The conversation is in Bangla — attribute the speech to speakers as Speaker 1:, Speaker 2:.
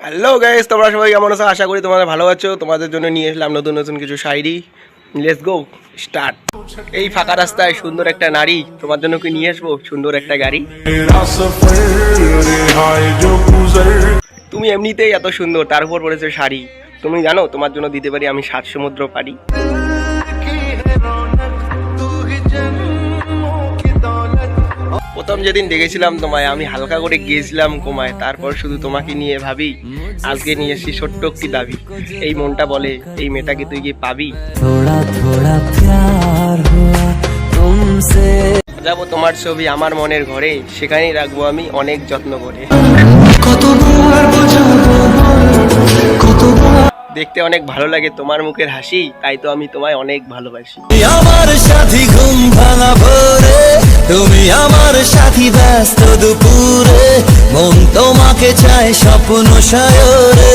Speaker 1: হ্যালো গাইস, তোমরা সবাই কেমন আছো? আশা করি তোমরা ভালো আছো। তোমাদের জন্য নিয়ে এসলাম নতুন নতুন কিছু শায়রি। Let's go start. এই ফাঁকা রাস্তায় সুন্দর একটা নারী, তোমার জন্য কি নিয়ে আসবো সুন্দর একটা গাড়ি। তুমি এমনিতেই এত সুন্দর, তার উপর পড়েছে শাড়ি। তুমি জানো তোমার জন্য দিতে পারি আমি 7 সমুদ্র পাড়ি। প্রথম যেদিন দেখেছিলাম তোমায়, আমি হালকা করে গিয়েছিলাম কোমায়। তারপর শুধু তোমাকে নিয়ে ভাবি, আজকে নিয়ে এসেছি ছোট্ট একটি দাবি। এই মনটা বলে, এই মেয়েটাকে তুই কি পাবি?
Speaker 2: थोड़ा थोड़ा प्यार हुआ तुमसे।
Speaker 1: যাবো তোমার ছবি আমার মনের ঘরে, সেখানেই রাখবো আমি অনেক যত্ন করে। দেখতে অনেক ভালো লাগে তোমার মুখের হাসি, তাই তো আমি তোমায় অনেক ভালোবাসি।
Speaker 2: আমার সাথী ঘুম ভাঙা ভোরে, তুমি আমার সাথী ব্যস্ত দুপুরে, মন তোমাকে চায় স্বপ্ন সায়রে।